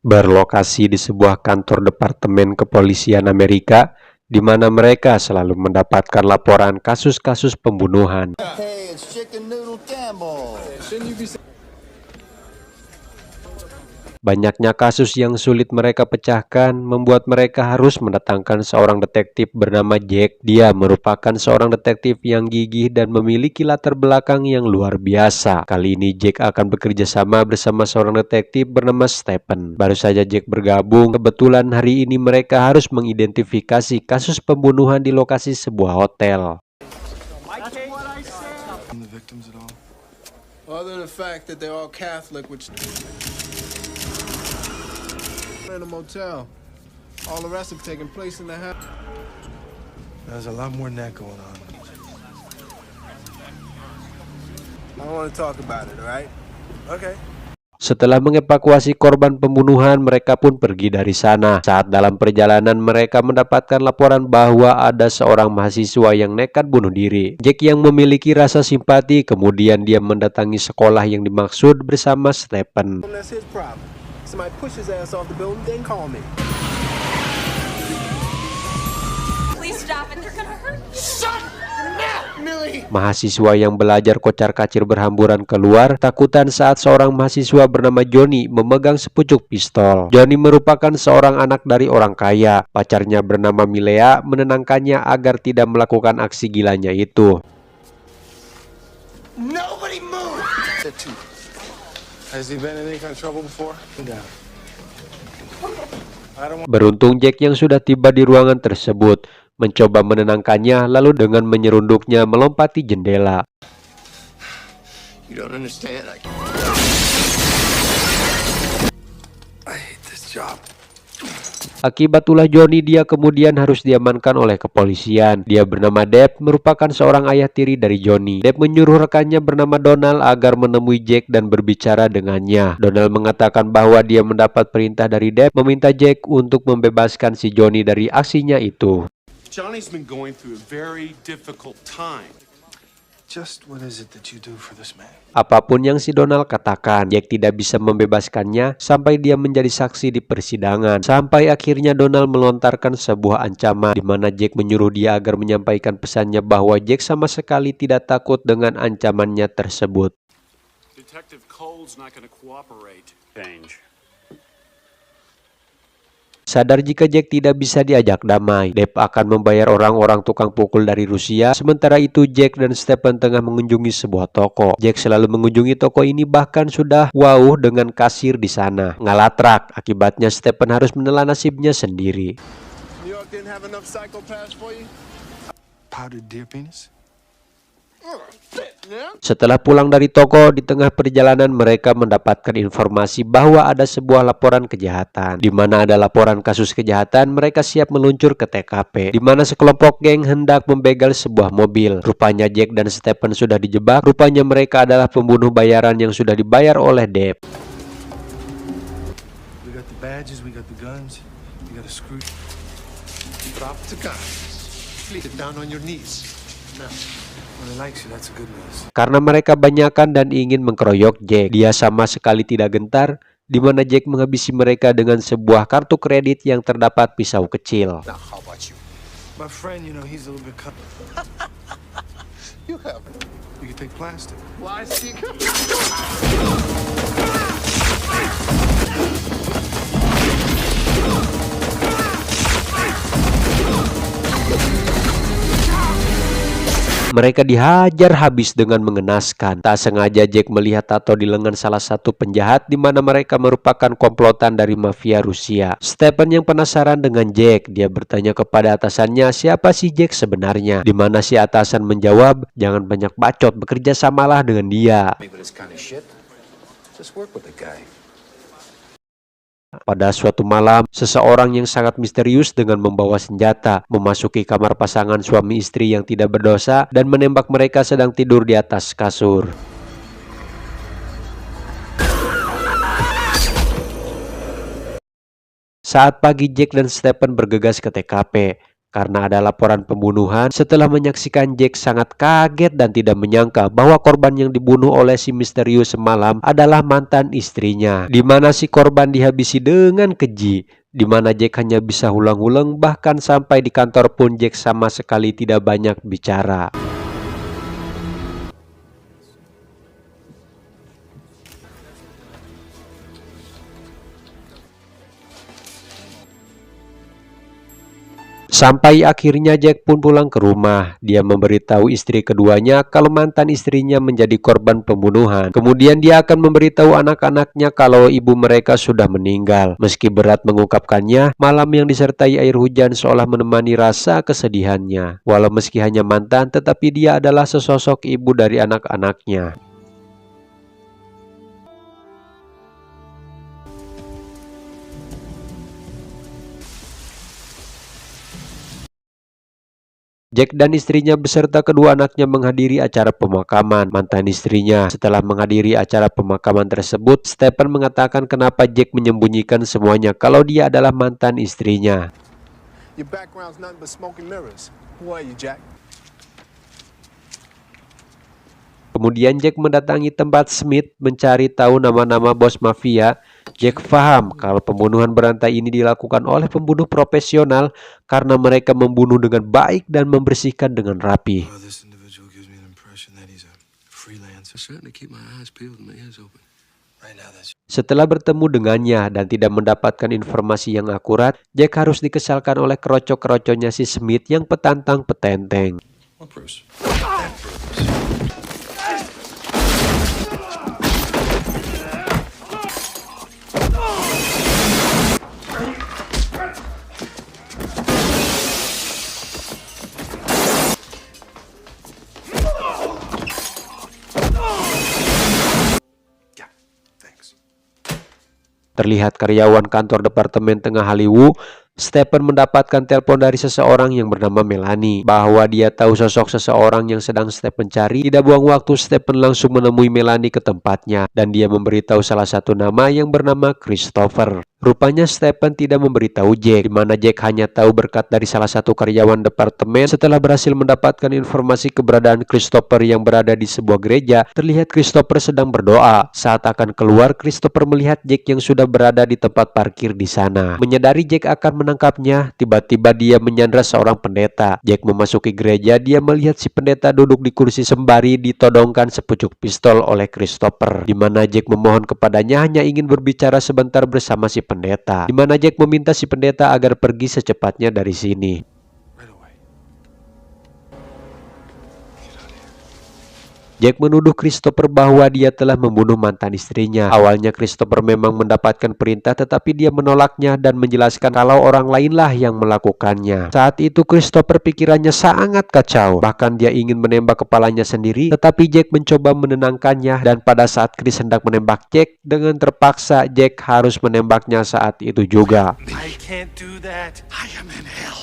berlokasi di sebuah kantor departemen kepolisian Amerika, di mana mereka selalu mendapatkan laporan kasus-kasus pembunuhan. Hey, it's Chicken Noodle Campbell. Banyaknya kasus yang sulit mereka pecahkan membuat mereka harus mendatangkan seorang detektif bernama Jack. Dia merupakan seorang detektif yang gigih dan memiliki latar belakang yang luar biasa. Kali ini Jack akan bekerja sama bersama seorang detektif bernama Stephen. Baru saja Jack bergabung, kebetulan hari ini mereka harus mengidentifikasi kasus pembunuhan di lokasi sebuah hotel. Other than the fact that they're all Catholic, which in a motel. All the rest have taken place in the house. There's a lot more than that going on. I don't want to talk about it, all right? Okay. Setelah mengevakuasi korban pembunuhan, mereka pun pergi dari sana. Saat dalam perjalanan, mereka mendapatkan laporan bahwa ada seorang mahasiswa yang nekat bunuh diri. Jack yang memiliki rasa simpati, kemudian dia mendatangi sekolah yang dimaksud bersama Stephen. That's his problem. Somebody push his ass off the building, then call me. Please stop it, they're gonna hurt you. Shut up, Millie! Mahasiswa yang belajar kocar-kacir berhamburan keluar, takutan saat seorang mahasiswa bernama Johnny memegang sepucuk pistol. Johnny merupakan seorang anak dari orang kaya. Pacarnya bernama Milea menenangkannya agar tidak melakukan aksi gilanya itu. Nobody move! Has he been in any kind of trouble before? No. Beruntung Jack yang sudah tiba di ruangan tersebut mencoba menenangkannya, lalu dengan menyerunduknya melompati jendela. You don't understand. I hate this job. Akibat ulah Johnny, dia kemudian harus diamankan oleh kepolisian. Dia bernama Deb, merupakan seorang ayah tiri dari Johnny. Deb menyuruh rekannya bernama Donald agar menemui Jack dan berbicara dengannya. Donald mengatakan bahwa dia mendapat perintah dari Deb meminta Jack untuk membebaskan si Johnny dari aksinya itu. Johnny's been going through a very difficult time. Just what is it that you do for this man? Apapun yang si Donald katakan, Jack tidak bisa membebaskannya sampai dia menjadi saksi di persidangan. Sampai akhirnya Donald melontarkan sebuah ancaman di mana Jack menyuruh dia agar menyampaikan pesannya bahwa Jack sama sekali tidak takut dengan ancamannya tersebut. Detective Cole's not going to cooperate. Change. Sadar jika Jack tidak bisa diajak damai, Deb akan membayar orang-orang tukang pukul dari Rusia. Sementara itu Jack dan Stephen tengah mengunjungi sebuah toko. Jack selalu mengunjungi toko ini, bahkan sudah wow dengan kasir di sana. Ngalatrak, akibatnya Stephen harus menelan nasibnya sendiri. New York didn't have enough psychopaths for you? Powdered deer penis? Setelah pulang dari toko, di tengah perjalanan mereka mendapatkan informasi bahwa ada sebuah laporan kejahatan. Di mana ada laporan kasus kejahatan, mereka siap meluncur ke TKP, di mana sekelompok geng hendak membegal sebuah mobil. Rupanya Jack dan Stephen sudah dijebak. Rupanya mereka adalah pembunuh bayaran yang sudah dibayar oleh Deb. We got the badges, we got the guns, we got a screw. Drop the gun. Please get down on your knees. Now. When he likes you, that's a good news. Karena mereka banyakan dan ingin mengkeroyok Jack, dia sama sekali tidak gentar, di mana Jack menghabisi mereka dengan sebuah kartu kredit yang terdapat pisau kecil. Now, how about you? My friend, you know, he's a little bit cut. You have We could take plastic. plastic. Mereka dihajar habis dengan mengenaskan. Tak sengaja Jack melihat tato di lengan salah satu penjahat, di mana mereka merupakan komplotan dari mafia Rusia. Stephen yang penasaran dengan Jack, dia bertanya kepada atasannya siapa si Jack sebenarnya. Di mana si atasan menjawab, jangan banyak bacot, bekerja samalah dengan dia. Pada suatu malam, seseorang yang sangat misterius dengan membawa senjata memasuki kamar pasangan suami istri yang tidak berdosa dan menembak mereka sedang tidur di atas kasur. Saat pagi, Jack dan Stephen bergegas ke TKP. karena ada laporan pembunuhan. Setelah menyaksikan, Jack sangat kaget dan tidak menyangka bahwa korban yang dibunuh oleh si misterius semalam adalah mantan istrinya, di mana si korban dihabisi dengan keji, di mana Jack hanya bisa hulang-hulang. Bahkan sampai di kantor pun Jack sama sekali tidak banyak bicara. Sampai akhirnya Jack pun pulang ke rumah. Dia memberitahu istri keduanya kalau mantan istrinya menjadi korban pembunuhan. Kemudian dia akan memberitahu anak-anaknya kalau ibu mereka sudah meninggal. Meski berat mengungkapkannya, malam yang disertai air hujan seolah menemani rasa kesedihannya. Walau meski hanya mantan, tetapi dia adalah sesosok ibu dari anak-anaknya. Jack dan istrinya beserta kedua anaknya menghadiri acara pemakaman mantan istrinya. Setelah menghadiri acara pemakaman tersebut, Stephen mengatakan kenapa Jack menyembunyikan semuanya kalau dia adalah mantan istrinya. Your background's nothing but smoke and mirrors. Who are you, Jack? Kemudian Jack mendatangi tempat Smith mencari tahu nama-nama bos mafia. Jack paham kalau pembunuhan berantai ini dilakukan oleh pembunuh profesional karena mereka membunuh dengan baik dan membersihkan dengan rapi. Oh, this individual gives me an impression that he's a freelancer. Certainly keep my eyes peeled and my ears open. Right now, that's Setelah bertemu dengannya dan tidak mendapatkan informasi yang akurat, Jack harus dikesalkan oleh kerocok-kerocoknya si Smith yang petantang petenteng. What Bruce? Yeah, thanks. Terlihat karyawan kantor departemen tengah Hollywood. Stephen mendapatkan telepon dari seseorang yang bernama Melanie bahwa dia tahu sosok seseorang yang sedang Stephen cari. Tidak buang waktu, Stephen langsung menemui Melanie ke tempatnya dan dia memberitahu salah satu nama yang bernama Christopher. Rupanya Stephen tidak memberitahu Jack, di mana Jack hanya tahu berkat dari salah satu karyawan departemen. Setelah berhasil mendapatkan informasi keberadaan Christopher yang berada di sebuah gereja, terlihat Christopher sedang berdoa. Saat akan keluar, Christopher melihat Jack yang sudah berada di tempat parkir di sana. Menyadari Jack akan menangkapnya, tiba-tiba dia menyandra seorang pendeta. Jack memasuki gereja, dia melihat si pendeta duduk di kursi sembari ditodongkan sepucuk pistol oleh Christopher, di mana Jack memohon kepadanya hanya ingin berbicara sebentar bersama si pendeta, di mana Jack meminta si pendeta agar pergi secepatnya dari sini. Right away. Jack menuduh Christopher bahwa dia telah membunuh mantan istrinya. Awalnya Christopher memang mendapatkan perintah, tetapi dia menolaknya dan menjelaskan kalau orang lainlah yang melakukannya. Saat itu Christopher pikirannya sangat kacau. Bahkan dia ingin menembak kepalanya sendiri, tetapi Jack mencoba menenangkannya, dan pada saat Chris hendak menembak Jack, dengan terpaksa Jack harus menembaknya saat itu juga. I can't do that. I am in hell.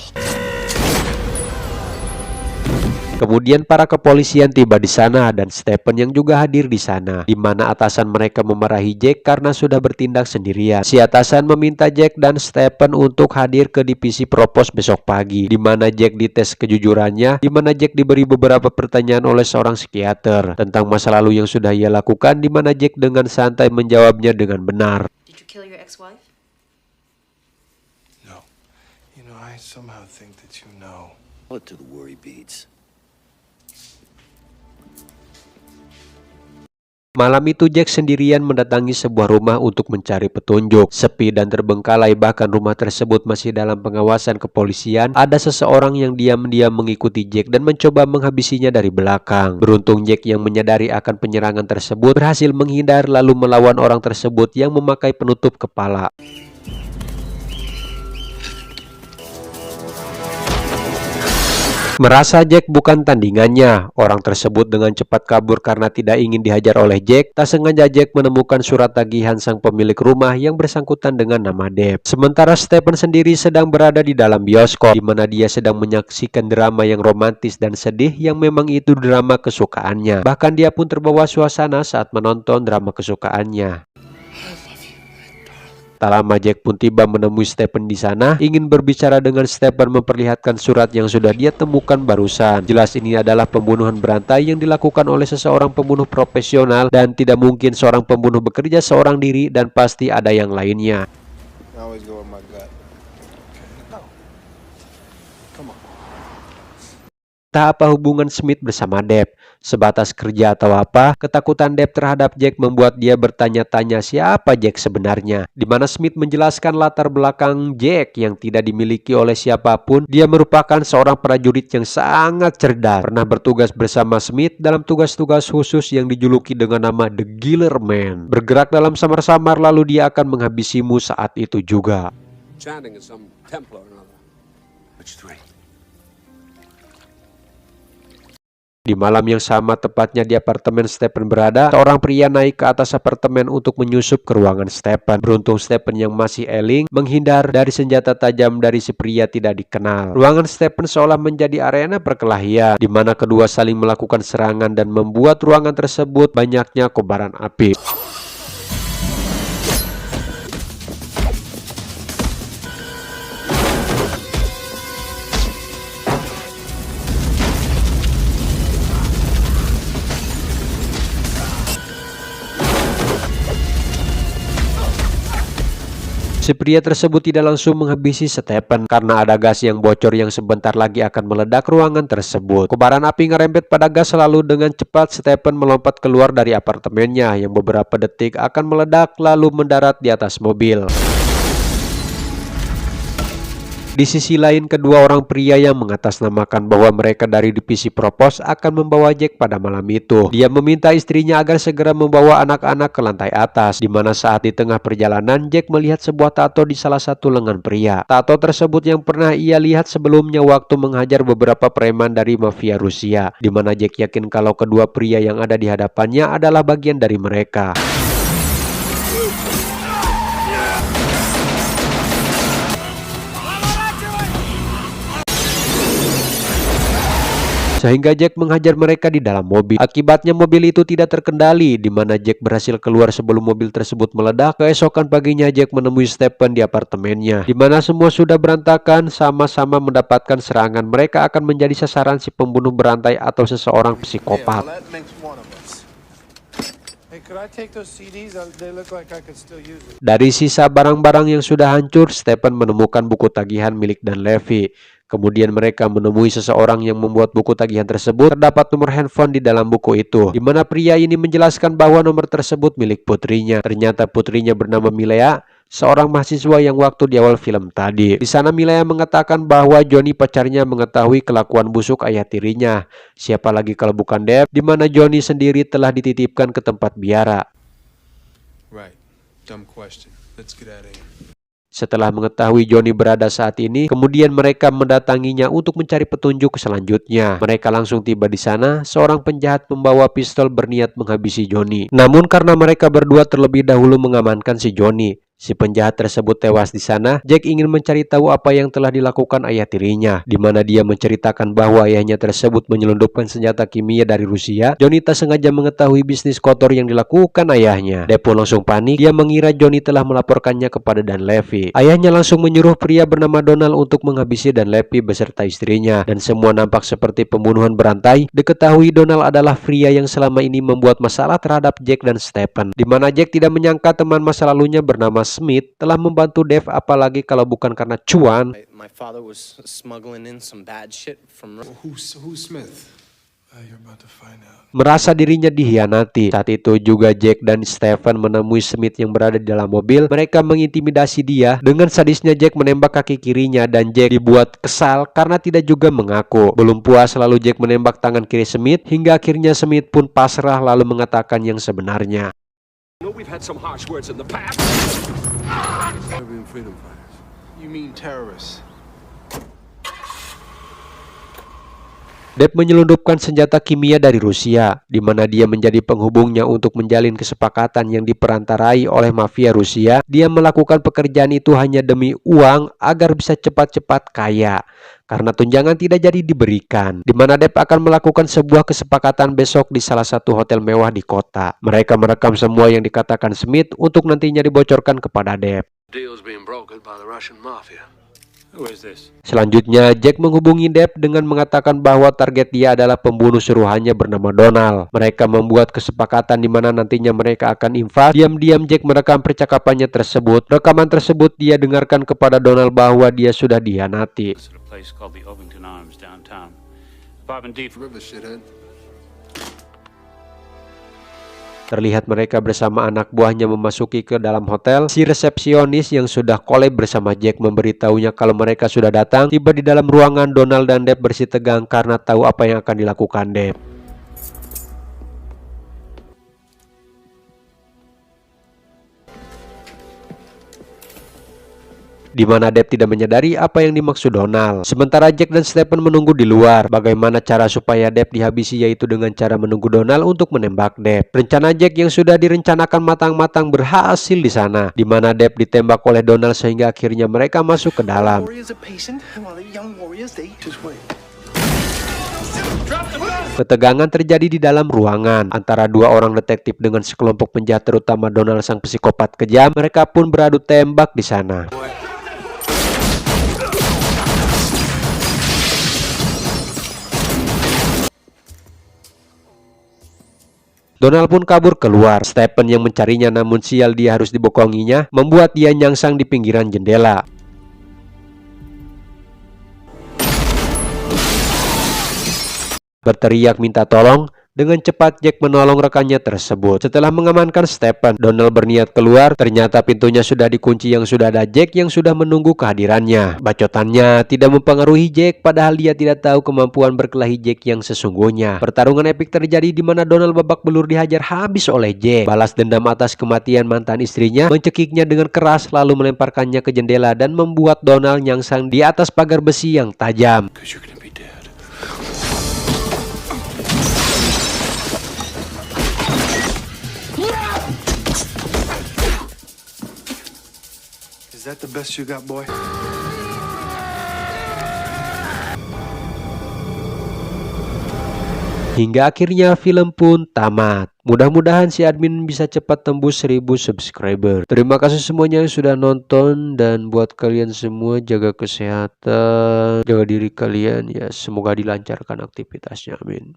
Kemudian para kepolisian tiba di sana dan Stephen yang juga hadir di sana, di mana atasan mereka memarahi Jack karena sudah bertindak sendirian. Si atasan meminta Jack dan Stephen untuk hadir ke divisi propos besok pagi, di mana Jack dites kejujurannya, di mana Jack diberi beberapa pertanyaan oleh seorang psikiater tentang masa lalu yang sudah ia lakukan, di mana Jack dengan santai menjawabnya dengan benar. Did you kill your ex-wife? No. You know, I somehow think that you know. What do the worry beads? Malam itu Jack sendirian mendatangi sebuah rumah untuk mencari petunjuk. Sepi dan terbengkalai, bahkan rumah tersebut masih dalam pengawasan kepolisian. Ada seseorang yang diam-diam mengikuti Jack dan mencoba menghabisinya dari belakang. Beruntung Jack yang menyadari akan penyerangan tersebut berhasil menghindar lalu melawan orang tersebut yang memakai penutup kepala. Merasa Jack bukan tandingannya, orang tersebut dengan cepat kabur karena tidak ingin dihajar oleh Jack. Tak sengaja Jack menemukan surat tagihan sang pemilik rumah yang bersangkutan dengan nama Deb. Sementara Stephen sendiri sedang berada di dalam bioskop, di mana dia sedang menyaksikan drama yang romantis dan sedih yang memang itu drama kesukaannya. Bahkan dia pun terbawa suasana saat menonton drama kesukaannya. Tak lama Jack pun tiba menemui Stephen di sana, ingin berbicara dengan Stephen memperlihatkan surat yang sudah dia temukan barusan. Jelas ini adalah pembunuhan berantai yang dilakukan oleh seseorang pembunuh profesional dan tidak mungkin seorang pembunuh bekerja seorang diri dan pasti ada yang lainnya. Tak apa hubungan Smith bersama Deb, sebatas kerja atau apa, ketakutan Deb terhadap Jack membuat dia bertanya-tanya siapa Jack sebenarnya. Di mana Smith menjelaskan latar belakang Jack yang tidak dimiliki oleh siapapun. Dia merupakan seorang prajurit yang sangat cerdas, pernah bertugas bersama Smith dalam tugas-tugas khusus yang dijuluki dengan nama The Killer Man. Bergerak dalam samar-samar lalu dia akan menghabisimu saat itu juga. Chanting at some temple or another. Which three? Di malam yang sama, tepatnya di apartemen Stephen berada, seorang pria naik ke atas apartemen untuk menyusup ke ruangan Stephen. Beruntung Stephen yang masih eling menghindar dari senjata tajam dari si pria tidak dikenal. Ruangan Stephen seolah menjadi arena perkelahian, di mana kedua saling melakukan serangan dan membuat ruangan tersebut banyaknya kobaran api. Si pria tersebut tidak langsung menghabisi Stephen karena ada gas yang bocor yang sebentar lagi akan meledak ruangan tersebut. Kobaran api ngerembet pada gas lalu dengan cepat Stephen melompat keluar dari apartemennya yang beberapa detik akan meledak lalu mendarat di atas mobil. Di sisi lain, kedua orang pria yang mengatasnamakan bahwa mereka dari divisi Propos akan membawa Jack pada malam itu. Dia meminta istrinya agar segera membawa anak-anak ke lantai atas, di mana saat di tengah perjalanan Jack melihat sebuah tato di salah satu lengan pria. Tato tersebut yang pernah ia lihat sebelumnya waktu menghajar beberapa preman dari mafia Rusia, di mana Jack yakin kalau kedua pria yang ada di hadapannya adalah bagian dari mereka. Sehingga Jack menghajar mereka di dalam mobil. Akibatnya mobil itu tidak terkendali, di mana Jack berhasil keluar sebelum mobil tersebut meledak. Keesokan paginya Jack menemui Stephen di apartemennya, di mana semua sudah berantakan, sama-sama mendapatkan serangan. Mereka akan menjadi sasaran si pembunuh berantai atau seseorang psikopat. Dari sisa barang-barang yang sudah hancur, Stephen menemukan buku tagihan milik Dan Levy. Kemudian mereka menemui seseorang yang membuat buku tagihan tersebut. Terdapat nomor handphone di dalam buku itu, di mana pria ini menjelaskan bahwa nomor tersebut milik putrinya. Ternyata putrinya bernama Milea, seorang mahasiswa yang waktu di awal film tadi. Di sana Milea mengatakan bahwa Johnny pacarnya mengetahui kelakuan busuk ayah tirinya. Siapa lagi kalau bukan Deb, di mana Johnny sendiri telah dititipkan ke tempat biara. Right. Dumb question. Let's get out of here. Setelah mengetahui Johnny berada saat ini, kemudian mereka mendatanginya untuk mencari petunjuk selanjutnya. Mereka langsung tiba di sana. Seorang penjahat membawa pistol berniat menghabisi Johnny. Namun karena mereka berdua terlebih dahulu mengamankan si Johnny, si penjahat tersebut tewas di sana. Jack ingin mencari tahu apa yang telah dilakukan ayah tirinya, di mana dia menceritakan bahwa ayahnya tersebut menyelundupkan senjata kimia dari Rusia. Johnny tak sengaja mengetahui bisnis kotor yang dilakukan ayahnya. Dia pun langsung panik. Dia mengira Johnny telah melaporkannya kepada Dan Levy. Ayahnya langsung menyuruh pria bernama Donald untuk menghabisi Dan Levy beserta istrinya, dan semua nampak seperti pembunuhan berantai. Diketahui Donald adalah pria yang selama ini membuat masalah terhadap Jack dan Stephen, di mana Jack tidak menyangka teman masa lalunya bernama Smith telah membantu Dave, apalagi kalau bukan karena cuan. My father was smuggling in some bad shit from... Who's Smith? You're about to find out. Merasa dirinya dihianati. Saat itu juga Jack dan Stephen menemui Smith yang berada di dalam mobil. Mereka mengintimidasi dia. Dengan sadisnya Jack menembak kaki kirinya dan Jack dibuat kesal karena tidak juga mengaku. Belum puas lalu Jack menembak tangan kiri Smith hingga akhirnya Smith pun pasrah lalu mengatakan yang sebenarnya. We've had some harsh words in the past. Serbian freedom fighters. You mean terrorists? Depp menyelundupkan senjata kimia dari Rusia, di mana dia menjadi penghubungnya untuk menjalin kesepakatan yang diperantarai oleh mafia Rusia. Dia melakukan pekerjaan itu hanya demi uang agar bisa cepat-cepat kaya, karena tunjangan tidak jadi diberikan, di mana Depp akan melakukan sebuah kesepakatan besok di salah satu hotel mewah di kota. Mereka merekam semua yang dikatakan Smith untuk nantinya dibocorkan kepada Depp. Deal's being brokered by the Russian mafia. Who is this? Selanjutnya, Jack menghubungi Depp dengan mengatakan bahwa target dia adalah pembunuh suruhannya bernama Donald. Mereka membuat kesepakatan di mana nantinya mereka akan invasi. Diam-diam Jack merekam percakapannya tersebut. Rekaman tersebut dia dengarkan kepada Donald bahwa dia sudah dihianati. At a place called the Ovington Arms downtown. Apartment D. River shithead. Terlihat mereka bersama anak buahnya memasuki ke dalam hotel. Si resepsionis yang sudah collab bersama Jack memberitahunya kalau mereka sudah datang. Tiba di dalam ruangan, Donald dan Depp bersitegang karena tahu apa yang akan dilakukan Depp. Di mana Depp tidak menyadari apa yang dimaksud Donald. Sementara Jack dan Stephen menunggu di luar. Bagaimana cara supaya Depp dihabisi, yaitu dengan cara menunggu Donald untuk menembak Depp. Rencana Jack yang sudah direncanakan matang-matang berhasil di sana, di mana Depp ditembak oleh Donald sehingga akhirnya mereka masuk ke dalam. Ketegangan terjadi di dalam ruangan antara dua orang detektif dengan sekelompok penjahat, terutama Donald sang psikopat kejam. Mereka pun beradu tembak di sana. Donald pun kabur keluar. Stephen yang mencarinya, namun sial dia harus dibokonginya, membuat dia nyangsang di pinggiran jendela. Berteriak minta tolong. Dengan cepat Jack menolong rekannya tersebut. Setelah mengamankan Stephen, Donald berniat keluar. Ternyata pintunya sudah dikunci yang sudah ada Jack yang sudah menunggu kehadirannya. Bacotannya tidak mempengaruhi Jack, padahal dia tidak tahu kemampuan berkelahi Jack yang sesungguhnya. Pertarungan epik terjadi di mana Donald babak belur dihajar habis oleh Jack. Balas dendam atas kematian mantan istrinya, mencekiknya dengan keras lalu melemparkannya ke jendela dan membuat Donald nyangsang di atas pagar besi yang tajam. Is that the best you got, boy? Hingga akhirnya film pun tamat. Mudah-mudahan si admin bisa cepat tembus 1000 subscriber. Terima kasih semuanya yang sudah nonton, dan buat kalian semua jaga kesehatan, jaga diri kalian ya. Semoga dilancarkan aktivitasnya, amin.